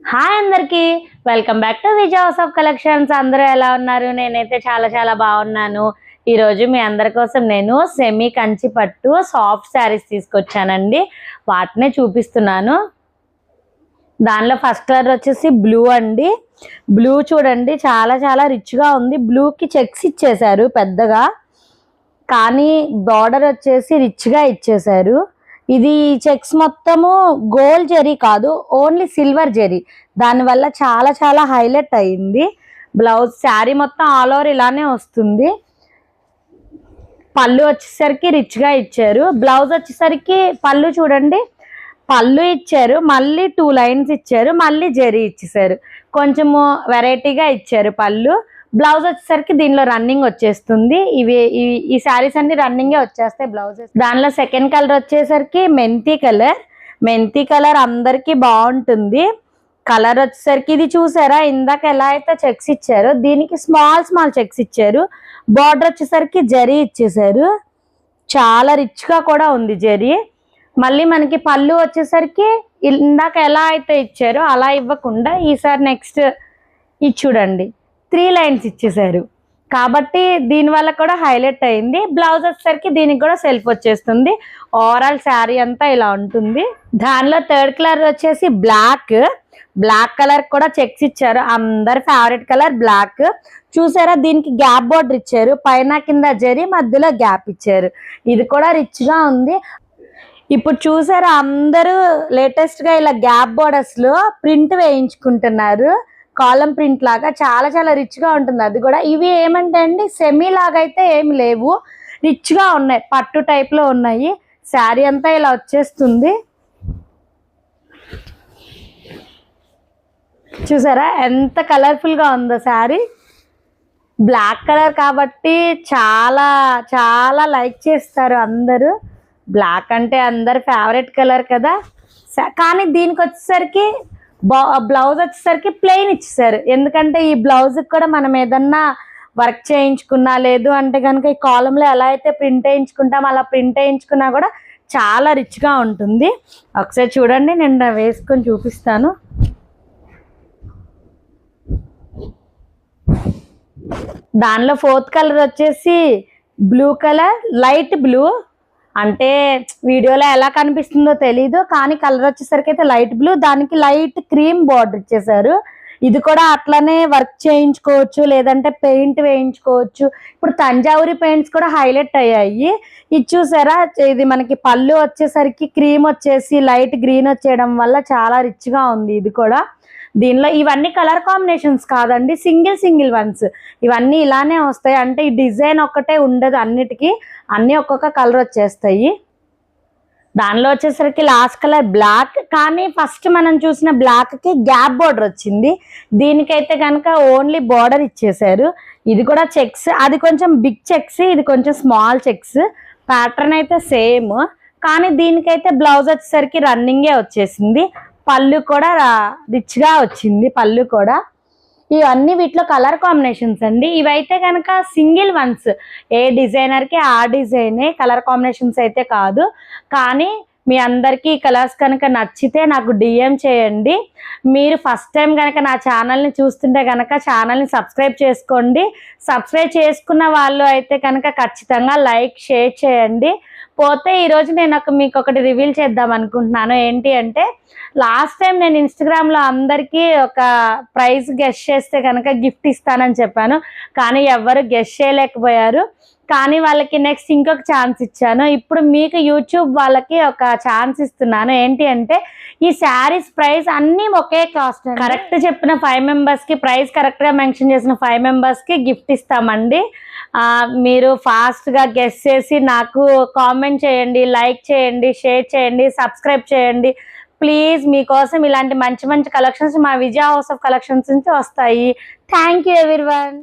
Hi అందరికి, welcome back to Vijay house of collections. అందరూ ఎలా ఉన్నారు? నేనైతే చాలా చాలా బాగున్నాను. ఈరోజు మీ అందరి కోసం నేను సెమీ కంచి పట్టు సాఫ్ట్ శారీస్ తీసుకొచ్చానండి. వాటినే చూపిస్తున్నాను. దానిలో ఫస్ట్ కలర్ వచ్చేసి బ్లూ అండి. బ్లూ చూడండి, చాలా చాలా రిచ్గా ఉంది. బ్లూకి చెక్స్ ఇచ్చేశారు పెద్దగా, కానీ బార్డర్ వచ్చేసి రిచ్గా ఇచ్చేశారు. ఇది చెక్స్ మొత్తము గోల్డ్ జరీ కాదు, ఓన్లీ సిల్వర్ జరీ. దానివల్ల చాలా చాలా హైలైట్ అయింది. బ్లౌజ్ శారీ మొత్తం ఆల్ ఓవర్ ఇలానే వస్తుంది. పళ్ళు వచ్చేసరికి రిచ్గా ఇచ్చారు. బ్లౌజ్ వచ్చేసరికి పళ్ళు చూడండి, పళ్ళు ఇచ్చారు, మళ్ళీ 2 లైన్స్ ఇచ్చారు, మళ్ళీ జరీ ఇచ్చేసారు. కొంచెము వెరైటీగా ఇచ్చారు పళ్ళు. బ్లౌజ్ వచ్చేసరికి దీనిలో రన్నింగ్ వచ్చేస్తుంది. ఈ శారీస్ అన్ని రన్నింగే వచ్చేస్తాయి బ్లౌజెస్. దానిలో సెకండ్ కలర్ వచ్చేసరికి మెంతి కలర్. మెంతి కలర్ అందరికీ బాగుంటుంది. కలర్ వచ్చేసరికి ఇది చూసారా, ఇందాక ఎలా అయితే చెక్స్ ఇచ్చారో దీనికి స్మాల్ స్మాల్ చెక్స్ ఇచ్చారు. బార్డర్ వచ్చేసరికి జరీ ఇచ్చేసారు. చాలా రిచ్గా కూడా ఉంది జరీ. మళ్ళీ మనకి పళ్ళు వచ్చేసరికి ఇందాక ఎలా అయితే ఇచ్చారో అలా ఇవ్వకుండా ఈసారి నెక్స్ట్ ఇది చూడండి, 3 లైన్స్ ఇచ్చేసారు. కాబట్టి దీనివల్ల కూడా హైలైట్ అయింది. బ్లౌజ్ వచ్చేసరికి దీనికి కూడా సెల్ఫ్ వచ్చేస్తుంది. ఓవరాల్ శారీ అంతా ఇలా ఉంటుంది. దానిలో థర్డ్ కలర్ వచ్చేసి బ్లాక్. బ్లాక్ కలర్ కూడా చెక్స్ ఇచ్చారు. అందరి ఫేవరెట్ కలర్ బ్లాక్. చూసారా, దీనికి గ్యాప్ బోర్డర్ ఇచ్చారు. పైన కింద జరీ, మధ్యలో గ్యాప్ ఇచ్చారు. ఇది కూడా రిచ్గా ఉంది. ఇప్పుడు చూసారా, అందరూ లేటెస్ట్గా ఇలా గ్యాప్ బోర్డర్స్లో ప్రింట్ వేయించుకుంటున్నారు. కాలం ప్రింట్ లాగా చాలా చాలా రిచ్గా ఉంటుంది. అది కూడా ఇవి ఏమంటే అండి, సెమీ లాగా అయితే ఏమి లేవు, రిచ్గా ఉన్నాయి, పట్టు టైప్లో ఉన్నాయి. శారీ అంతా ఇలా వచ్చేస్తుంది. చూసారా ఎంత కలర్ఫుల్గా ఉందో శారీ. బ్లాక్ కలర్ కాబట్టి చాలా చాలా లైక్ చేస్తారు అందరూ. బ్లాక్ అంటే అందరి ఫేవరెట్ కలర్ కదా. కానీ దీనికి వచ్చేసరికి బ్లౌజ్ వచ్చేసరికి ప్లెయిన్ ఇచ్చేసారు. ఎందుకంటే ఈ బ్లౌజ్కి కూడా మనం ఏదన్నా వర్క్ చేయించుకున్నా, లేదు అంటే కనుక ఈ కాలంలో ఎలా అయితే ప్రింట్ వేయించుకుంటాం అలా ప్రింట్ వేయించుకున్నా కూడా చాలా రిచ్గా ఉంటుంది. ఒకసారి చూడండి, నేను వేసుకొని చూపిస్తాను. దానిలో ఫోర్త్ కలర్ వచ్చేసి బ్లూ కలర్, లైట్ బ్లూ. అంటే వీడియోలో ఎలా కనిపిస్తుందో తెలీదు, కానీ కలర్ వచ్చేసరికి అయితే లైట్ బ్లూ. దానికి లైట్ క్రీమ్ బార్డర్ ఇచ్చేసారు. ఇది కూడా అట్లనే వర్క్ చేయించుకోవచ్చు, లేదంటే పెయింట్ వేయించుకోవచ్చు. ఇప్పుడు తంజావూరి పెయింట్స్ కూడా హైలైట్ అయ్యాయి. ఇది చూసారా, ఇది మనకి పళ్ళు వచ్చేసరికి క్రీమ్ వచ్చేసి లైట్ గ్రీన్ వచ్చేయడం వల్ల చాలా రిచ్గా ఉంది. ఇది కూడా దీనిలో ఇవన్నీ కలర్ కాంబినేషన్స్ కాదండి, సింగిల్ సింగిల్ వన్స్. ఇవన్నీ ఇలానే వస్తాయి. అంటే ఈ డిజైన్ ఒక్కటే ఉండదు, అన్నిటికీ అన్నీ ఒక్కొక్క కలర్ వచ్చేస్తాయి. దానిలో వచ్చేసరికి లాస్ట్ కలర్ బ్లాక్, కానీ ఫస్ట్ మనం చూసిన బ్లాక్కి గ్యాప్ బోర్డర్ వచ్చింది. దీనికైతే కనుక ఓన్లీ బార్డర్ ఇచ్చేసారు. ఇది కూడా చెక్స్, అది కొంచెం బిగ్ చెక్స్, ఇది కొంచెం స్మాల్ చెక్స్. ప్యాటర్న్ అయితే సేమ్, కానీ దీనికైతే బ్లౌజ్ వచ్చేసరికి రన్నింగే వచ్చేసింది. పళ్ళు కూడా రిచ్గా వచ్చింది. పళ్ళు కూడా ఇవన్నీ వీటిలో కలర్ కాంబినేషన్స్ అండి. ఇవైతే కనుక సింగిల్ వన్స్, ఏ డిజైనర్కి ఆ డిజైనే, కలర్ కాంబినేషన్స్ అయితే కాదు. కానీ మీ అందరికీ కలర్స్ కనుక నచ్చితే నాకు డిఎం చేయండి. మీరు ఫస్ట్ టైం కనుక నా ఛానల్ని చూస్తుంటే కనుక ఛానల్ని సబ్స్క్రైబ్ చేసుకోండి. సబ్స్క్రైబ్ చేసుకున్న వాళ్ళు అయితే కనుక ఖచ్చితంగా లైక్, షేర్ చేయండి. పోతే ఈరోజు నేను మీకు ఒకటి రివీల్ చేద్దాం అనుకుంటున్నాను. ఏంటి అంటే, లాస్ట్ టైం నేను ఇన్స్టాగ్రామ్లో అందరికీ ఒక ప్రైజ్ గెస్ట్ చేస్తే కనుక గిఫ్ట్ ఇస్తానని చెప్పాను, కానీ ఎవ్వరు గెస్ట్ చేయలేకపోయారు. కానీ వాళ్ళకి నెక్స్ట్ ఇంకొక ఛాన్స్ ఇచ్చాను. ఇప్పుడు మీకు యూట్యూబ్ వాళ్ళకి ఒక ఛాన్స్ ఇస్తున్నాను. ఏంటి అంటే, ఈ శారీస్ ప్రైస్ అన్నీ ఒకే కాస్ట్. కరెక్ట్ చెప్పిన 5 మెంబర్స్కి, ప్రైస్ కరెక్ట్గా మెన్షన్ చేసిన 5 మెంబర్స్కి గిఫ్ట్ ఇస్తామండి. మీరు ఫాస్ట్గా గెస్ట్ చేసి నాకు కామెంట్ చేయండి, లైక్ చేయండి, షేర్ చేయండి, సబ్స్క్రైబ్ చేయండి ప్లీజ్. మీకోసం ఇలాంటి మంచి మంచి కలెక్షన్స్ మా విజయ్ హౌస్ ఆఫ్ కలెక్షన్స్ నుంచి వస్తాయి. Thank you everyone.